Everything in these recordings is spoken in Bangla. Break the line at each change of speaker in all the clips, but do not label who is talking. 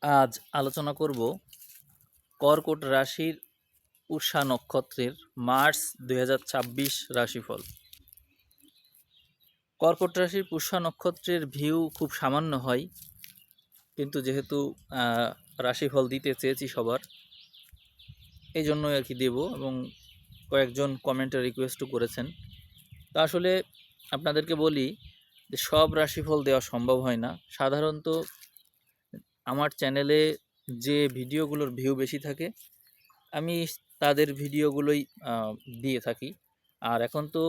আজ আলোচনা করব কর্কট রাশির পুষ্যা নক্ষত্রের মার্চ 2026 রাশিফল। কর্কট রাশির পুষ্যা নক্ষত্রের ভিউ খুব সামান্য হয়, কিন্তু যেহেতু রাশিফল দিতে চেয়েছি সবার, এই জন্যই আর কি দেব, এবং কয়েকজন কমেন্টে রিকোয়েস্টও করেছেন। তা আসলে আপনাদেরকে বলি যে সব রাশিফল দেওয়া সম্ভব হয় না। সাধারণত আমার চ্যানেলে যে ভিডিওগুলোর ভিউ বেশি থাকে আমি তাদের ভিডিওগুলোই দিয়ে থাকি। আর এখন তো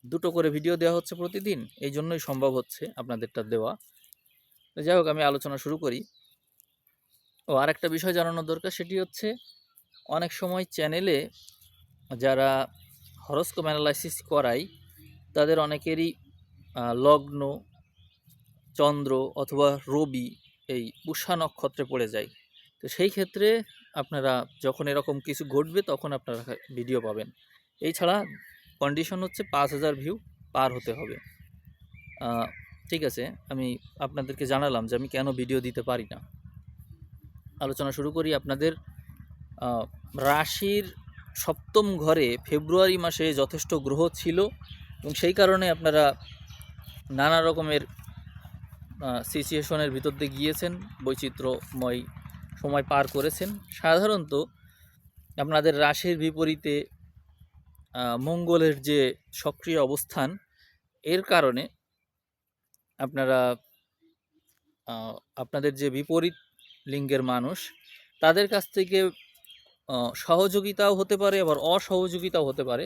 দুটো করে ভিডিও দেওয়া হচ্ছে প্রতিদিন, এই জন্যই সম্ভব হচ্ছে আপনাদেরটা দেওয়া। তো যাই হোক, আমি আলোচনা শুরু করি। আর একটা বিষয় জানানোর দরকার, সেটি হচ্ছে অনেক সময় চ্যানেলে যারা হরোস্কোপ অ্যানালাইসিস করায় তাদের অনেকেরই লগ্ন, চন্দ্র অথবা রবি এই পুষ্যা নক্ষত্রে পড়ে যায়। তো সেই ক্ষেত্রে আপনারা যখন এরকম কিছু ঘটবে তখন আপনারা ভিডিও পাবেন। এছাড়া কন্ডিশন হচ্ছে 5000 ভিউ পার হতে হবে। ঠিক আছে, আমি আপনাদেরকে জানালাম যে আমি কেন ভিডিও দিতে পারি না। আলোচনা শুরু করি। আপনাদের রাশির সপ্তম ঘরে ফেব্রুয়ারি মাসে যথেষ্ট গ্রহ ছিল, এবং সেই কারণে আপনারা নানা রকমের সিচুয়েশনের ভিতর দিয়ে গিয়েছেন, বৈচিত্র্যময় সময় পার করেছেন। সাধারণত আপনাদের রাশির বিপরীতে মঙ্গলের যে সক্রিয় অবস্থান, এর কারণে আপনারা আপনাদের যে বিপরীত লিঙ্গের মানুষ তাদের কাছ থেকে সহযোগিতাও হতে পারে, আবার অসহযোগিতাও হতে পারে।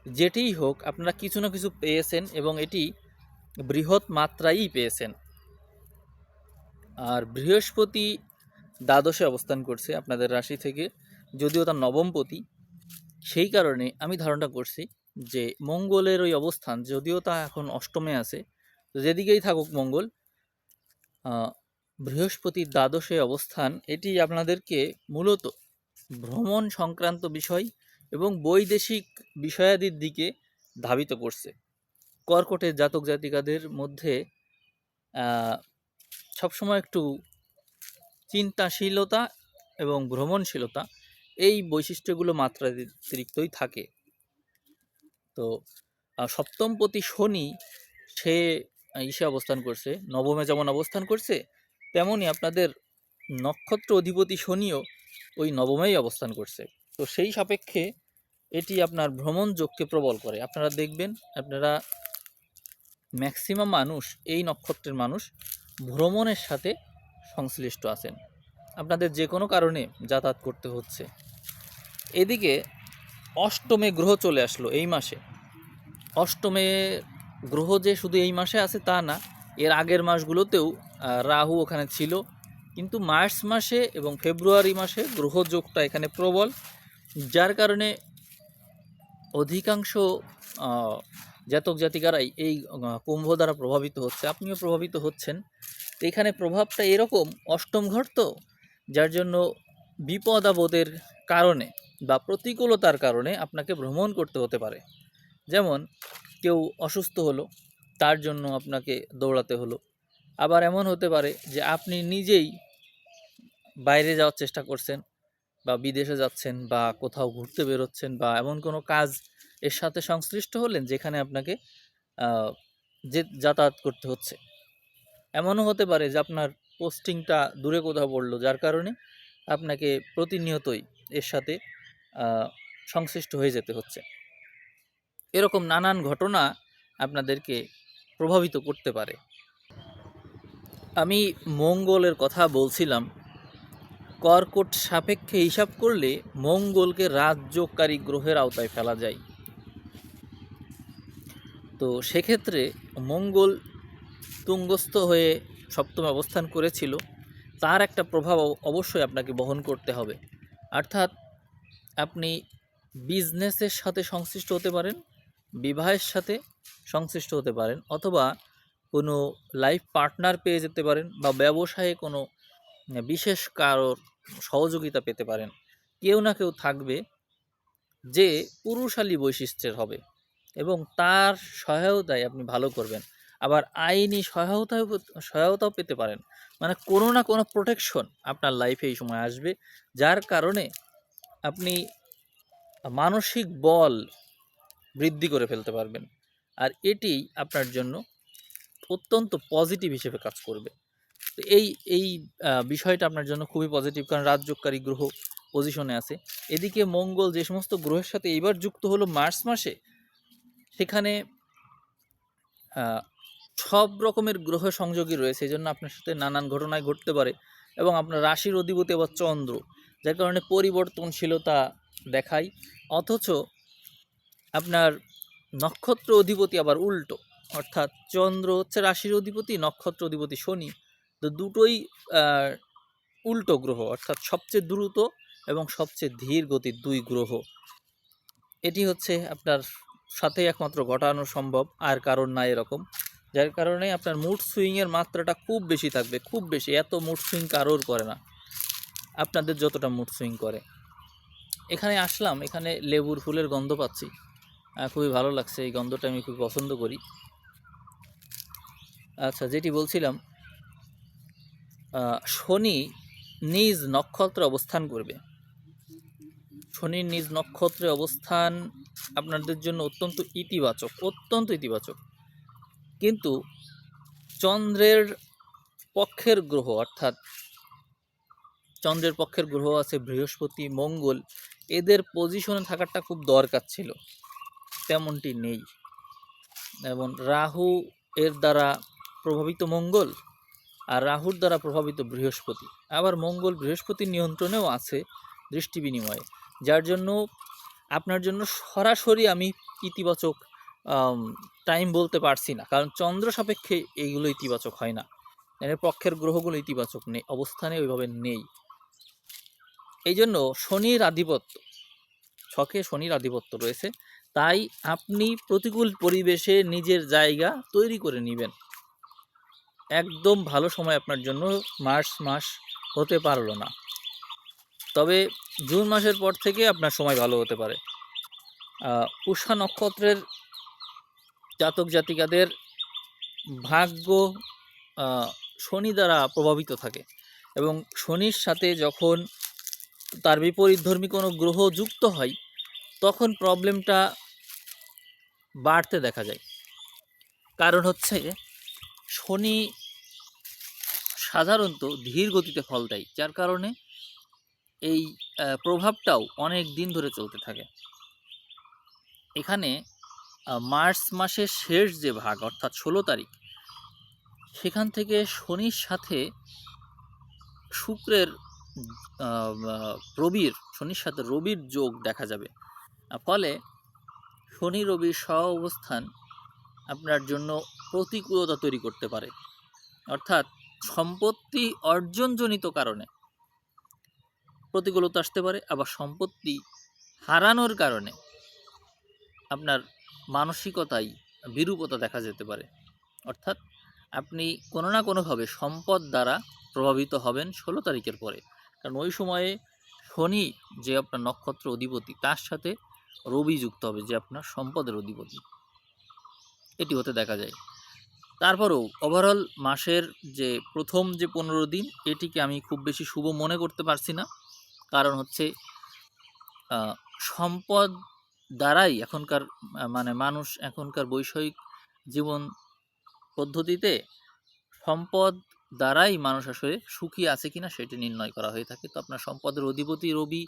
যেটিই হোক, আপনারা কিছু না কিছু পেয়েছেন, এবং এটি বৃহৎ মাত্রায়ই পেয়েছেন। আর বৃহস্পতি দ্বাদশে অবস্থান করছে আপনাদের রাশি থেকে, যদিও তার নবমপতি। সেই কারণে আমি ধারণা করছি যে মঙ্গলের ওই অবস্থান, যদিও তা এখন অষ্টমে আছে, তো যেদিকেই থাকুক মঙ্গল, বৃহস্পতির দ্বাদশে অবস্থান এটি আপনাদেরকে মূলত ভ্রমণ সংক্রান্ত বিষয় এবং বৈদেশিক বিষয়াদির দিকে ধাবিত করছে। কর্কটের জাতক জাতিকাদের মধ্যে সবসময় একটু চিন্তাশীলতা এবং ভ্রমণশীলতা, এই বৈশিষ্ট্যগুলো মাত্রাতিরিক্তই থাকে। তো সপ্তমপতি শনি সে ইসে অবস্থান করছে, নবমে যেমন অবস্থান করছে, তেমনই আপনাদের নক্ষত্র অধিপতি শনিও ওই নবমেই অবস্থান করছে। তো সেই সাপেক্ষে এটি আপনার ভ্রমণ যোগকে প্রবল করে। আপনারা দেখবেন, আপনারা ম্যাক্সিমাম মানুষ, এই নক্ষত্রের মানুষ ভ্রমণের সাথে সংশ্লিষ্ট আছেন। আপনাদের যে কোনো কারণে যাতায়াত করতে হচ্ছে। এদিকে অষ্টমে গ্রহ চলে আসলো এই মাসে। অষ্টমে গ্রহ যে শুধু এই মাসে আছে তা না, এর আগের মাসগুলোতেও রাহু ওখানে ছিল, কিন্তু মার্চ মাসে এবং ফেব্রুয়ারি মাসে গ্রহযোগটা এখানে প্রবল, যার কারণে অধিকাংশ জাতক জাতিকারাই এই কুম্ভ দ্বারা প্রভাবিত হচ্ছে। আপনিও প্রভাবিত হচ্ছেন। এখানে প্রভাবটা এরকম, অষ্টম ঘর তো, যার জন্য বিপদ আপদের কারণে বা প্রতিকূলতার কারণে আপনাকে ভ্রমণ করতে হতে পারে। যেমন কেউ অসুস্থ হলো, তার জন্য আপনাকে দৌড়াতে হলো। আবার এমন হতে পারে যে আপনি নিজেই বাইরে যাওয়ার চেষ্টা করছেন, বা বিদেশে যাচ্ছেন, বা কোথাও ঘুরতে বেরোচ্ছেন, বা এমন কোনো কাজ এর সাথে সংশ্লিষ্ট হলেন যেখানে আপনাকে যে যাতায়াত করতে হচ্ছে। এমনও হতে পারে যে আপনার পোস্টিংটা দূরে কোথাও পড়লো, যার কারণে আপনাকে প্রতিনিয়তই এর সাথে সংশ্লিষ্ট হয়ে যেতে হচ্ছে। এরকম নানান ঘটনা আপনাদেরকে প্রভাবিত করতে পারে। আমি মঙ্গলের কথা বলছিলাম। কর্কট সাপেক্ষে হিসাব করলে মঙ্গলকে রাজযোগকারী গ্রহের আওতায় ফেলা যায়। তো সেক্ষেত্রে মঙ্গল তুঙ্গস্থ হয়ে সপ্তমে অবস্থান করেছিল, তার একটা প্রভাব অবশ্যই আপনাকে বহন করতে হবে। অর্থাৎ আপনি বিজনেসের সাথে সংশ্লিষ্ট হতে পারেন, বিবাহের সাথে সংশ্লিষ্ট হতে পারেন, অথবা কোনো লাইফ পার্টনার পেয়ে যেতে পারেন, বা ব্যবসায়ে কোনো বিশেষ কারোর সহযোগিতা পেতে পারেন। কেউ না কেউ থাকবে যে পুরুষালী বৈশিষ্ট্যের হবে, এবং তার সহায়তায় আপনি ভালো করবেন। আবার আইনি সহায়তাও পেতে পারেন। মানে কোনো না কোনো প্রোটেকশন আপনার লাইফে এই সময় আসবে, যার কারণে আপনি মানসিক বল বৃদ্ধি করে ফেলতে পারবেন। আর এটি আপনার জন্য অত্যন্ত পজিটিভ হিসেবে কাজ করবে। তো এই এই বিষয়টা আপনার জন্য খুবই পজিটিভ, কারণ রাজযোগকারী গ্রহ পজিশনে আছে। এদিকে মঙ্গল যে সমস্ত গ্রহের সাথে এইবার যুক্ত হলো মার্চ মাসে, সেখানে সব রকমের গ্রহ সংযোগী রয়েছে, এই জন্য আপনার সাথে নানান ঘটনায় ঘটতে পারে। এবং আপনার রাশির অধিপতি আবার চন্দ্র, যার কারণে পরিবর্তনশীলতা দেখায়। অথচ আপনার নক্ষত্র অধিপতি আবার উল্টো, অর্থাৎ চন্দ্র হচ্ছে রাশির অধিপতি, নক্ষত্র অধিপতি শনি, তো দুটোই উল্টো গ্রহ, অর্থাৎ সবচেয়ে দ্রুত এবং সবচেয়ে ধীর গতির দুই গ্রহ। এটি হচ্ছে আপনার সাথে একমাত্র ঘটানো সম্ভব, আর কারণ না এরকম, যার কারণে আপনার মুড সুইংয়ের মাত্রাটা খুব বেশি থাকবে, খুব বেশি। এত মুড সুইং কারোর করে না আপনাদের যতটা মুড সুইং করে। এখানে আসলাম, এখানে লেবুর ফুলের গন্ধ পাচ্ছি, খুবই ভালো লাগছে, এই গন্ধটা আমি খুব পছন্দ করি। আচ্ছা, যেটি বলছিলাম, শনি নিজ নক্ষত্রে অবস্থান করবে। শনির নিজ নক্ষত্রে অবস্থান আপনাদের জন্য অত্যন্ত ইতিবাচক, অত্যন্ত ইতিবাচক। কিন্তু চন্দ্রের পক্ষের গ্রহ, অর্থাৎ চন্দ্রের পক্ষের গ্রহ আছে বৃহস্পতি, মঙ্গল, এদের পজিশনে থাকাটা খুব দরকার ছিল, তেমনটি নেই। এবং রাহু এর দ্বারা প্রভাবিত মঙ্গল, আর রাহুর দ্বারা প্রভাবিত বৃহস্পতি, আবার মঙ্গল বৃহস্পতির নিয়ন্ত্রণেও আছে দৃষ্টি বিনিময়ে, যার জন্য আপনার জন্য সরাসরি আমি ইতিবাচক টাইম বলতে পারছি না, কারণ চন্দ্র সাপেক্ষে এইগুলো ইতিবাচক হয় না, এর পক্ষের গ্রহগুলো ইতিবাচক নেই, অবস্থানে ওইভাবে নেই। এই জন্য শনির আধিপত্য, ছকে শনির আধিপত্য রয়েছে, তাই আপনি প্রতিকূল পরিবেশে নিজের জায়গা তৈরি করে নেবেন। একদম ভালো সময় আপনার জন্য মার্চ মাস হতে পারলো না, তবে জুন মাসের পর থেকে আপনার সময় ভালো হতে পারে। পুষ্যা নক্ষত্রের জাতক জাতিকাদের ভাগ্য শনি দ্বারা প্রভাবিত থাকে, এবং শনির সাথে যখন তার বিপরীতধর্মী কোনো গ্রহ যুক্ত হয়, তখন প্রবলেমটা বাড়তে দেখা যায়। কারণ হচ্ছে শনি সাধারণত ধীর গতিতে ফল দেয়, যার কারণে এই প্রভাবটাও অনেক দিন ধরে চলতে থাকে। এখানে মার্চ মাসের শেষ যে ভাগ, অর্থাৎ 16 তারিখ, সেখান থেকে শনির সাথে শুক্রের শনির সাথে রবির যোগ দেখা যাবে। ফলে শনি রবির সহ অবস্থান আপনার জন্য প্রতিকূলতা তৈরি করতে পারে, অর্থাৎ সম্পত্তি অর্জনজনিত কারণে প্রতিকূলতা আসতে পারে, আবার সম্পত্তি হারানোর কারণে আপনার মানসিকতায় বিরূপতা দেখা যেতে পারে। অর্থাৎ আপনি কোনো না কোনোভাবে সম্পদ দ্বারা প্রভাবিত হবেন 16 তারিখের পরে, কারণ ওই সময়ে শনি যে আপনার নক্ষত্র অধিপতি, তার সাথে রবি যুক্ত হবে যে আপনার সম্পদের অধিপতি, এটি হতে দেখা যায়। তারপরেও ওভারঅল মাসের যে প্রথম যে 15 দিন, এটিকে আমি খুব বেশি শুভ মনে করতে পারছি না, কারণ হচ্ছে সম্পদ দ্বারাই এখনকার মানুষ এখনকার বৈষয়িক জীবন পদ্ধতিতে সম্পদ দ্বারাই মানুষ আসলে সুখী আছে কিনা সেটি নির্ণয় করা হয়ে থাকে। তো আপনার সম্পদের অধিপতি রবি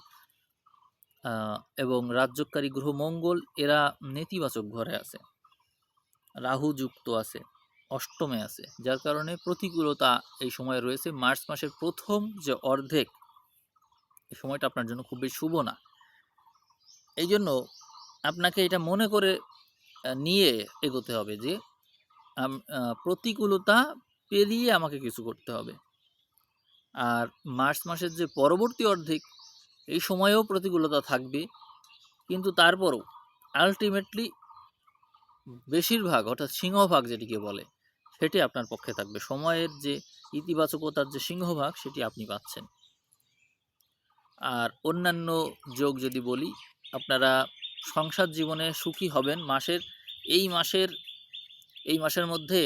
এবং রাজযোগকারী গ্রহ মঙ্গল, এরা নেতিবাচক ঘরে আছে, রাহু যুক্ত আছে, অষ্টমে আছে, যার কারণে প্রতিকূলতা এই সময় রয়েছে। মার্চ মাসের প্রথম যে অর্ধেক, এই সময়টা আপনার জন্য খুব বেশি শুভ না। এই জন্য আপনাকে এটা মনে করে নিয়ে এগোতে হবে যে প্রতিকূলতা পেরিয়ে আমাকে কিছু করতে হবে। আর মার্চ মাসের যে পরবর্তী অর্ধেক, এই সময়েও প্রতিকূলতা থাকবে, কিন্তু তারপরও আলটিমেটলি বেশিরভাগ, অর্থাৎ সিংহভাগ যেটিকে বলে, সেটি আপনার পক্ষে থাকবে। সময়ের যে ইতিবাচকতার যে সিংহভাগ, সেটি আপনি পাচ্ছেন। আর অন্যান্য যোগ যদি বলি, আপনারা সংসার জীবনে সুখী হবেন। এই মাসের এই মাসের মধ্যে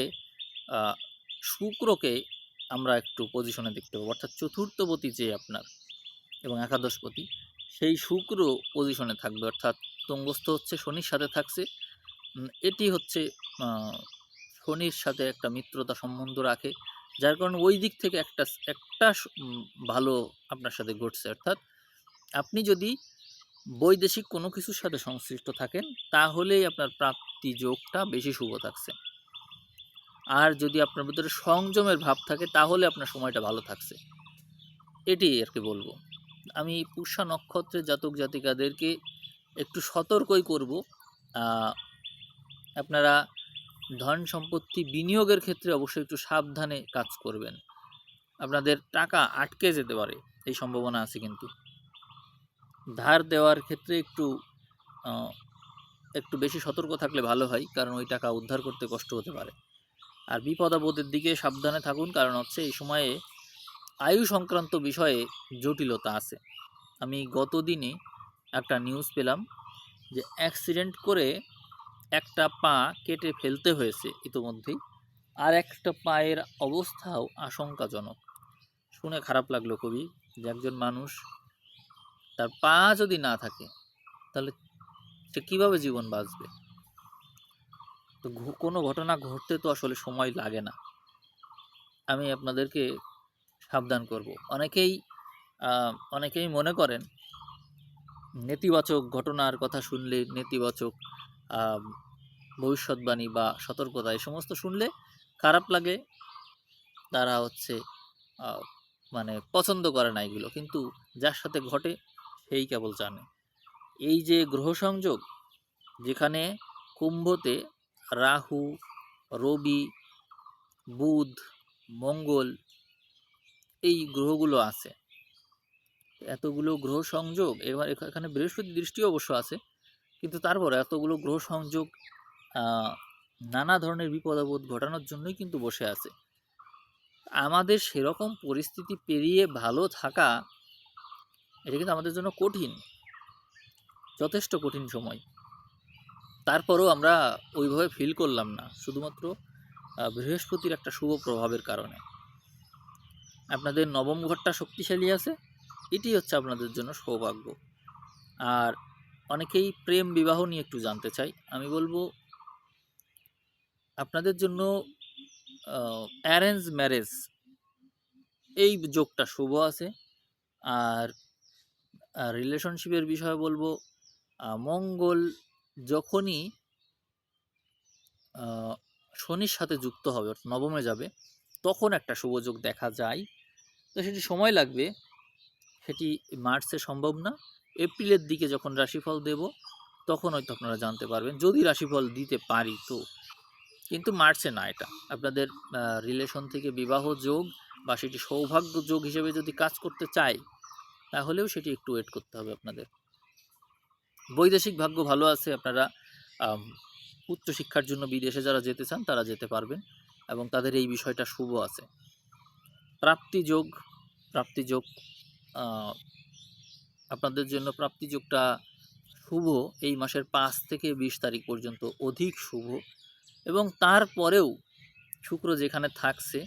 শুক্রকে আমরা একটু পজিশনে দেখতে পাবো, অর্থাৎ চতুর্থপতি যে আপনার এবং একাদশপতি সেই শুক্র পজিশনে থাকবে, অর্থাৎ তুঙ্গস্থ হচ্ছে শনির সাথে থাকছে। এটি হচ্ছে শনির সাথে একটা মিত্রতা সম্বন্ধ রাখে, যার কারণে ওই দিক থেকে একটা একটা ভালো আপনার সাথে ঘটছে। অর্থাৎ আপনি যদি বৈদেশিক কোনো কিছুর সাথে সংশ্লিষ্ট থাকেন তাহলেই আপনার প্রাপ্তি যোগটা বেশি শুভ থাকছে। আর যদি আপনার ভিতরে সংযমের ভাব থাকে তাহলে আপনার সময়টা ভালো থাকছে। এটি আর কি বলবো। আমি পুষ্যা নক্ষত্রের জাতক জাতিকাদেরকে একটু সতর্কই করব, আপনারা ধন সম্পত্তি বিনিয়োগের ক্ষেত্রে অবশ্যই একটু সাবধানে কাজ করবেন। আপনাদের টাকা আটকে যেতে পারে, এই সম্ভাবনা আছে। কিন্তু ধার দেওয়ার ক্ষেত্রে একটু বেশি সতর্ক থাকলে ভালো হয়, কারণ ওই টাকা উদ্ধার করতে কষ্ট হতে পারে। আর বিপদ আপদের দিকে সাবধানে থাকুন, কারণ হচ্ছে এই সময়ে আয়ু সংক্রান্ত বিষয়ে জটিলতা আছে। আমি গত দিনে একটা নিউজ পেলাম যে অ্যাক্সিডেন্ট করে একটা পা কেটে ফেলতে হয়েছে ইতোমধ্যেই, আর একটা পায়ের অবস্থাও আশঙ্কাজনক। শুনে খারাপ লাগলো খুবই, যে একজন মানুষ তার পা যদি না থাকে তাহলে সে কীভাবে জীবন বাঁচবে। তো কোনো ঘটনা ঘটতে তো আসলে সময় লাগে না। আমি আপনাদেরকে সাবধান করব। অনেকেই মনে করেন নেতিবাচক ঘটনার কথা শুনলে, নেতিবাচক ভবিষ্যৎবাণী বা সতর্কতা এই সমস্ত শুনলে খারাপ লাগে, তারা হচ্ছে মানে পছন্দ করে না এগুলো। কিন্তু যার সাথে ঘটে সেই কেবল জানে। এই যে গ্রহ সংযোগ, যেখানে কুম্ভতে রাহু, রবি, বুধ, মঙ্গল এই গ্রহগুলো আছে, এতগুলো গ্রহ সংযোগ, এবার এখানে বৃহস্পতি দৃষ্টিও অবশ্য আছে, কিন্তু তারপর এতগুলো গ্রহ সংযোগ নানা ধরনের বিপদ আপদ ঘটানোর জন্যই কিন্তু বসে আছে। আমাদের সেরকম পরিস্থিতি পেরিয়ে ভালো থাকা, এটা কিন্তু আমাদের জন্য কঠিন, যথেষ্ট কঠিন সময়। তারপরেও আমরা ওইভাবে ফিল করলাম না, শুধুমাত্র বৃহস্পতির একটা শুভ প্রভাবের কারণে। আপনাদের নবম ঘরটা শক্তিশালী আছে, এটি হচ্ছে আপনাদের জন্য সৌভাগ্য। আর অনেকেই প্রেম বিবাহ নিয়ে একটু জানতে চাই, আমি বলবো আপনাদের জন্য অ্যারেঞ্জ ম্যারেজ এই যোগটা শুভ আছে। আর রিলেশনশিপের বিষয়ে বলবো, মঙ্গল যখনই শনির সাথে যুক্ত হবে, নবমে যাবে, তখন একটা শুভযোগ দেখা যায়। তো সেটি সময় লাগবে, সেটি মার্চে সম্ভব না। এপ্রিলের দিকে যখন রাশিফল দেব তখন হয়তো আপনারা জানতে পারবেন, যদি রাশিফল দিতে পারি তো। কিন্তু মার্চে না। এটা আপনাদের রিলেশন থেকে বিবাহ যোগ বা সেটি সৌভাগ্য যোগ হিসেবে যদি কাজ করতে চায় তাহলেও সেটি একটু ওয়েট করতে হবে আপনাদের। বৈদেশিক ভাগ্য ভালো আছে, আপনারা উচ্চশিক্ষার জন্য বিদেশে যারা যেতে চান তারা যেতে পারবেন এবং তাদের এই বিষয়টা শুভ আছে। প্রাপ্তিযোগ আপনাদের জন্য প্রাপ্তিযোগটা শুভ এই মাসের 5 থেকে 20 তারিখ পর্যন্ত অধিক শুভ, এবং তারপরেও শুক্র যেখানে থাকছে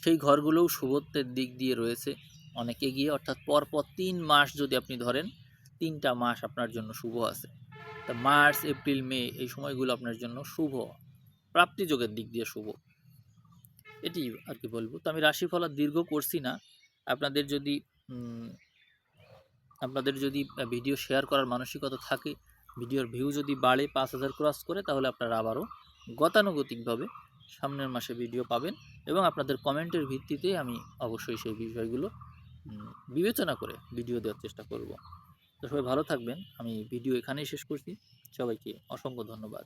সেই ঘরগুলোও শুভত্বের দিক দিয়ে রয়েছে অনেক এগিয়ে। অর্থাৎ পরপর 3 মাস যদি আপনি ধরেন, 3টা মাস আপনার জন্য শুভ আছে। তা মার্চ, এপ্রিল, মে এই সময়গুলো আপনার জন্য শুভ, প্রাপ্তিযোগের দিক দিয়ে শুভ। এটি আর কি বলবো। তো আমি রাশিফল আর দীর্ঘ করছি না। আপনাদের যদি ভিডিও শেয়ার করার মানসিকতা থাকে, ভিডিওর ভিউ যদি বাড়ে 5000 ক্রস করে, তাহলে আপনারা আবারও গতানুগতিকভাবে সামনের মাসে ভিডিও পাবেন এবং আপনাদের কমেন্টের ভিত্তিতে আমি অবশ্যই সেই বিষয়গুলো বিবেচনা করে ভিডিও দেওয়ার চেষ্টা করব। তো সবাই ভালো থাকবেন। আমি ভিডিও এখানেই শেষ করছি। সবাইকে অসংখ্য ধন্যবাদ।